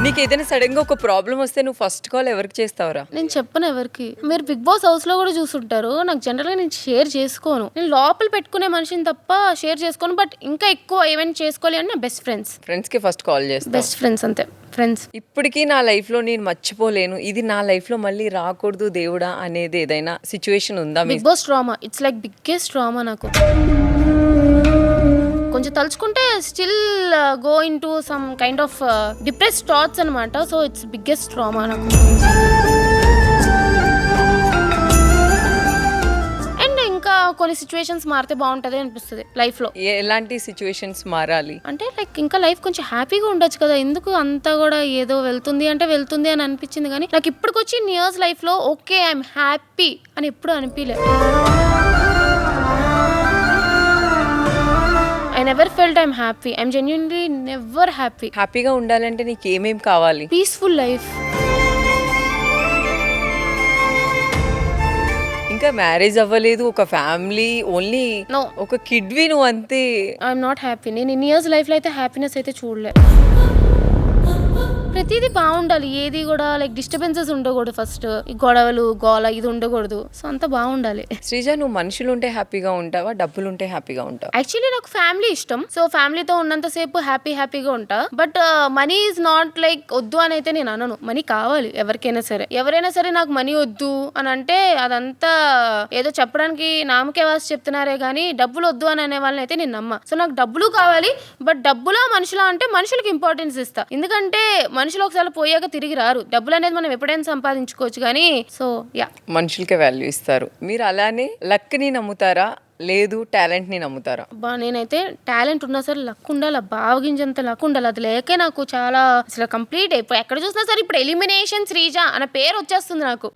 నీకు ఏదైనా సడన్ గా ఒక ప్రాబ్లం వస్తే నువ్వు ఫస్ట్ కాల్ ఎవరికి చేస్తావురా? నేను చెప్పను ఎవరికి. మీరు బిగ్ బాస్ హౌస్ లో కూడా చూసుంటారు. నాకు జనరల్ గా నేను షేర్ చేసుకోను. నేను లోపల పెట్టుకునే మనిషిని తప్ప షేర్ చేసుకోను. బట్ ఇంకా ఎక్కువ ఏమైనా చేసుకోవాలి అని నా బెస్ట్ ఫ్రెండ్స్ కి ఫస్ట్ కాల్ చేస్తా. బెస్ట్ ఫ్రెండ్స్ అంతే. ఫ్రెండ్స్ ఇప్పటికీ నా లైఫ్ లో నేను మర్చిపోలేను, ఇది నా లైఫ్ లో మళ్ళీ రాకూడదు దేవుడా అనేది ఏదైనా సిచ్యువేషన్ ఉందా? Bigg Boss drama it's like biggest drama. నాకు కొంచెం తలుచుకుంటే still go in to some kind of depress thoughts అనమాట. సో ఇట్స్ బిగ్గెస్ట్ డ్రామా నాకు. అండ్ ఇంకా కొన్ని సిచ్యువేషన్స్ మారితే బాగుంటది అనిపిస్తుంది లైఫ్ లో. ఎలాంటి సిచ్యువేషన్స్ మారాలి అంటే లైక్ ఇంకా లైఫ్ కొంచెం హ్యాపీగా ఉండొచ్చు కదా, ఎందుకు అంతా కూడా ఏదో వెళ్తుంది అంటే వెళ్తుంది అని అనిపించింది. కానీ నాకు ఇప్పటికొచ్చి ఇయర్స్ లైఫ్ లో ఓకే ఐఎమ్ హ్యాపీ అని ఎప్పుడు అనిపించలేదు. I never felt I'm happy. I'm genuinely never happy. హ్యాపీగా ఉండాలంటే నీకు ఏమేం కావాలి? Peaceful life. ఇంకా మ్యారేజ్ అవ్వలేదు, ఒక ఫ్యామిలీ ఓన్లీ No. ఒక కిడ్వి నువ్వు అంతే. I'm not happy. నేను ఇన్ ఇయర్స్ లైఫ్ లో అయితే హ్యాపీనెస్ అయితే చూడలే. ప్రతిదీ బాగుండాలి, ఏది కూడా లైక్ డిస్టర్బెన్సెస్ ఉండకూడదు. ఫస్ట్ ఈ గొడవలు గోల ఇది ఉండకూడదు. సో అంతా బాగుండాలి. శ్రీజ, నువ్వు మనుషులు ఉంటే హ్యాపీగా ఉంటావా, డబ్బులు ఉంటే హ్యాపీగా ఉంటావా? యాక్చువల్లీ నాకు ఫ్యామిలీ ఇష్టం. సో ఫ్యామిలీతో ఉన్నంతసేపు హ్యాపీగా ఉంటా. But money is not like వద్దు అని అయితే నేను అనను. మనీ కావాలి ఎవరికైనా సరే. ఎవరైనా సరే నాకు మనీ వద్దు అని అంటే అదంతా ఏదో చెప్పడానికి నామకే వాసి చెప్తున్నారే కానీ డబ్బులు వద్దు అని అనే వాళ్ళని అయితే నేను నమ్మ. సో నాకు డబ్బులు కావాలి. బట్ డబ్బులా మనుషులా అంటే మనుషులకి ఇంపార్టెన్స్ ఇస్తా. ఎందుకంటే మనుషులు ఒకసారి పోయాక తిరిగి రారు. డబ్బులు అనేది మనం ఎప్పుడైనా సంపాదించుకోవచ్చు కానీ. సో యా, మనుషులకే వాల్యూ ఇస్తారు. మీరు అలానే లక్ ని నమ్ముతారా, లేదు టాలెంట్ ని నమ్ముతారా? నేనైతే టాలెంట్ ఉన్నా సరే లక్ ఉండాలి, బావగింజంత లక్ ఉండాలి. అది లేకే నాకు చాలా అసలు కంప్లీట్ అయిపోయి ఎక్కడ చూసినా సరే ఇప్పుడు ఎలిమినేషన్ శ్రీజ అన్న పేరు వచ్చేస్తుంది నాకు.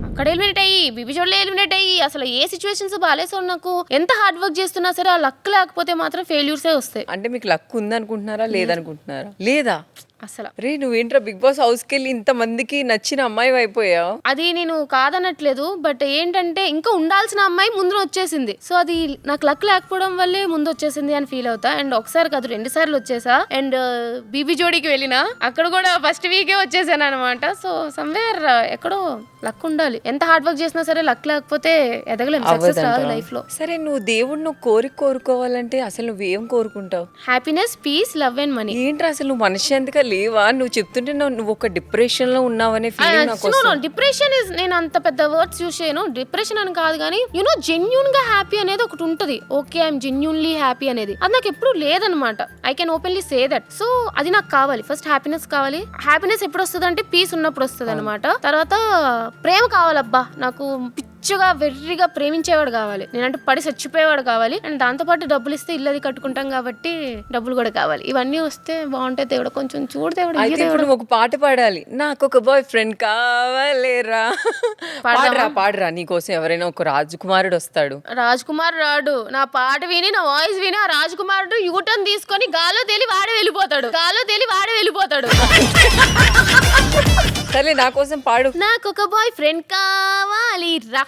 అక్కడ ఎలిమినేట్ అయ్యి బిబిజోడ్లో ఎలిమినేట్ అయ్యి అసలు ఏ సిచ్యువేషన్స్ బాగాలేదు. నాకు ఎంత హార్డ్ వర్క్ చేస్తున్నా సరే ఆ లక్ లేకపోతే మాత్రం ఫెయిల్యూర్సే వస్తాయి. అంటే మీకు లక్ ఉందనుకుంటున్నారా, లేదనుకుంటున్నారా? లేదా అసలు రే నువ్వేంట్రా బిగ్ బాస్ హౌస్ కి వెళ్ళి ఇంత మందికి నచ్చిన అమ్మాయి అయిపోయావు? అది నేను కాదనట్లేదు. బట్ ఏంటంటే ఇంకా ఉండాల్సిన అమ్మాయి ముందు వచ్చేసింది. సో అది నాకు లక్ లేకపోవడం వల్లే ముందు వచ్చేసింది అని ఫీల్ అవుతా. అండ్ ఒకసారి కాదు 2 సార్లు వచ్చేసా. అండ్ బీబీ జోడీకి వెళ్ళినా అక్కడ కూడా ఫస్ట్ వీకే వచ్చేసాను అనమాట. సో సమ్వేర్ ఎక్కడో లక్ ఉండాలి. ఎంత హార్డ్ వర్క్ చేసినా సరే లక్ లేకపోతే ఎదగలేము, సక్సెస్ రాదు లైఫ్ లో. సరే నువ్వు దేవుడిని కోరుకోవాలంటే అసలు నువ్వేం కోరుకుంటావు? Happiness, peace, love and money. ఏంట్రా అసలు నువ్వు మనశ్శాంతిగా లేవా? నువ్వు చెప్తుంటే నువ్వు ఒక డిప్రెషన్ లో ఉన్నావనే ఫీలింగ్ నాకు వస్తుంది. డిప్రెషన్ ఇస్, నేను అంత పెద్ద వర్డ్స్ యూస్ చేయను. డిప్రెషన్ అని కాదు కానీ జెన్యూన్ గా హ్యాపీ అనేది ఒకటి ఉంటది. ఓకే ఐఎమ్ జెన్యూన్లీ హ్యాపీ అనేది అది నాకు ఎప్పుడు లేదనమాట. I can openly say that. So అది నాకు కావాలి. ఫస్ట్ హ్యాపీనెస్ కావాలి. హ్యాపీనెస్ ఎప్పుడు వస్తుంది అంటే పీస్ ఉన్నప్పుడు వస్తుంది అనమాట. తర్వాత ప్రేమ కావాలబ్బా, నాకు పిచ్చగా వెర్రిగా ప్రేమించేవాడు కావాలి. నేనంటే పడి చచ్చిపోయేవాడు కావాలి. అండ్ దాంతోపాటు డబ్బులు ఇస్తే ఇల్లు అది కట్టుకుంటాం కాబట్టి డబ్బులు కూడా కావాలి. ఇవన్నీ వస్తే బాగుంటాయి. దేవుడు కొంచెం చూడు దేవుడు. ఇప్పుడు ఒక పాట పాడాలి, నాకు ఒక బాయ్ ఫ్రెండ్ కావాలేరా. పాడరా నీకోసం ఎవరైనా ఒక రాజకుమారుడు వస్తాడు. రాజకుమార్ రాడు. నా పాట విని నా వాయిస్ విని ఆ రాజకుమారుడు యూటర్న్ తీసుకొని గాల్లో తేలి వాడే వెళ్ళిపోతాడు. సరే నా కోసం పాడు. నాకు ఒక బాయ్ ఫ్రెండ్ కావాలి రా.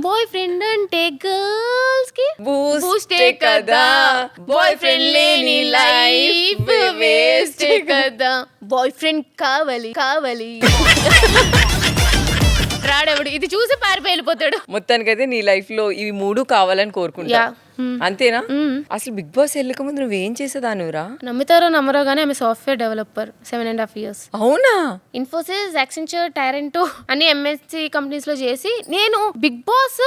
బాయ్ ఫ్రెండ్ అంటే గర్ల్స్ కి బూస్టే కదా. బాయ్ ఫ్రెండ్ లేని లైఫ్ వేస్ట్ కదా. బాయ్ ఫ్రెండ్ కావాలి. రాడెవడు ఇది చూసి పారిపోయి వెళ్ళిపోతాడు. మొత్తానికైతే నీ లైఫ్ లో ఇవి 3 కావాలని కోరుకుంటా. అంతేనా? అసలు బిగ్ బాస్ వెళ్ళక ముందు నువ్వేం చేసేదానురా? నమ్ముతారో నమ్మరో గానీ ఆమె సాఫ్ట్వేర్ డెవలపర్ 7.5 years. అవునా? ఇన్ఫోసిస్, యాక్సెంచర్, టారెంటో అన్ని ఎంఎస్సి కంపెనీస్ లో చేసి నేను బిగ్ బాస్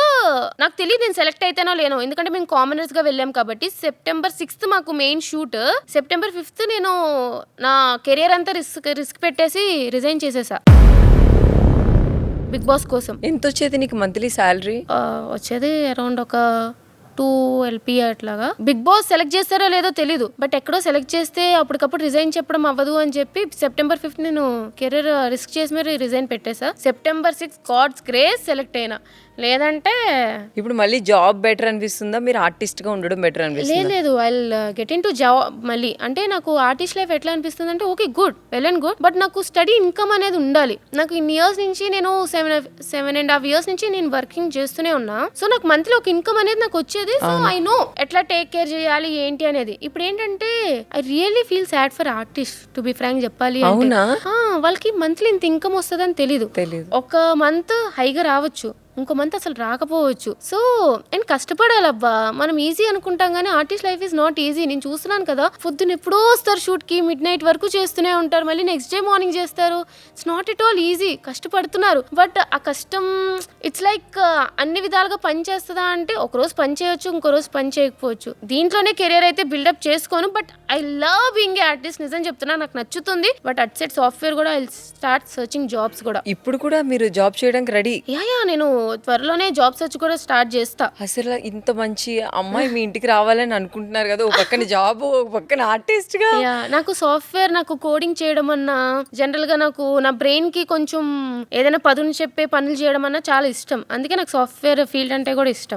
నాకు తెలియదు నేను సెలెక్ట్ అయితేనో లేనో. ఎందుకంటే మేము కామనర్స్ గా వెళ్ళాం కాబట్టి. September 6th మాకు మెయిన్ షూట్. September 5th నేను నా కెరియర్ అంతా రిస్క్ పెట్టేసి రిజైన్ చేసేసా బిగ్ బాస్ కోసం. ఎంత వచ్చేది నీకు మంత్లీ శాలరీ? వచ్చేది అరౌండ్ ఒక 2 LP అట్లాగా. బిగ్ బాస్ సెలెక్ట్ చేస్తారో లేదో తెలీదు. బట్ ఎక్కడో సెలెక్ట్ చేస్తే అప్పటికప్పుడు రిజైన్ చెప్పడం అవ్వదు అని చెప్పి September 5th నేను కెరీర్ రిస్క్ చేసి మరి రిజైన్ పెట్టేసా. September 6 గాడ్స్ గ్రేస్ సెలెక్ట్ అయినా. లేదంటే ఇప్పుడు మళ్ళీ జాబ్ బెటర్ అనిపిస్తుందా, మీరు ఆర్టిస్ట్ గా ఉండడం బెటర్ అనిపిస్తుందా? లేదు I get in to job మళ్ళీ. అంటే నాకు ఆర్టిస్ట్ లైఫ్ ఎట్లా అనిపిస్తుంది అంటే okay good, well and good, but నాకు స్టడీ ఇన్కమ్ అనేది ఉండాలి. నాకు ఇన్ని ఇయర్స్ నుంచి నేను 7.5 years నుంచి నేను వర్కింగ్ చేస్తూనే ఉన్నా. సో నాకు మంత్లీ ఒక ఇన్కమ్ అనేది నాకు వచ్చేది. సో ఐ నో ఎట్లా టేక్ కేర్ చేయాలి ఏంటి అనేది. ఇప్పుడు ఏంటంటే I really feel sad for artist to be frank చెప్పాలి అంటే. అవునా? వాళ్ళకి మంత్లీ ఇంత ఇన్కమ్ వస్తుందని తెలీదు. ఒక మంత్ హైగా రావచ్చు, ఇంకో మంత్ అసలు రాకపోవచ్చు. సో అండ్ కష్టపడాలబ్బా. మనం ఈజీ అనుకుంటాం కానీ artist life is not easy. నేను చూస్తున్నాను కదా, పొద్దున్న ఎప్పుడో వస్తారు షూట్ కి, మిడ్ నైట్ వరకు చేస్తూనే ఉంటారు, మళ్ళీ నెక్స్ట్ డే మార్నింగ్ చేస్తారు. It's not at all easy, కష్టపడుతున్నారు. బట్ ఆ కష్టం ఇట్స్ లైక్ అన్ని విధాలుగా పని చేస్తుందా అంటే ఒక రోజు పని చేయొచ్చు, ఇంకో రోజు పని చేయకపోవచ్చు. దీంట్లోనే కెరియర్ అయితే బిల్డప్ చేసుకోను. But I love being a artist, నిజం చెప్తున్నా, నాకు నచ్చుతుంది. బట్ అట్ సెట్ సాఫ్ట్వేర్ కూడా ఐ స్టార్ట్ సర్చింగ్ జాబ్స్ కూడా. ఇప్పుడు కూడా మీరు జాబ్ చేయడానికి రెడీ? యా నేను త్వరలోనే జాబ్ సెర్చ్ కూడా స్టార్ట్ చేస్తా. అసలు ఇంత మంచి అమ్మాయి మీ ఇంటికి రావాలని అనుకుంటున్నారు కదా, ఒక పక్కన జాబ్, ఒక పక్కన ఆర్టిస్ట్ గా. నాకు సాఫ్ట్వేర్, నాకు కోడింగ్ చేయడం అన్నా, జనరల్ గా నాకు నా బ్రెయిన్ కి కొంచెం ఏదైనా పదును చెప్పే పనులు చేయడం అన్నా చాలా ఇష్టం. అందుకే నాకు సాఫ్ట్వేర్ ఫీల్డ్ అంటే కూడా ఇష్టం.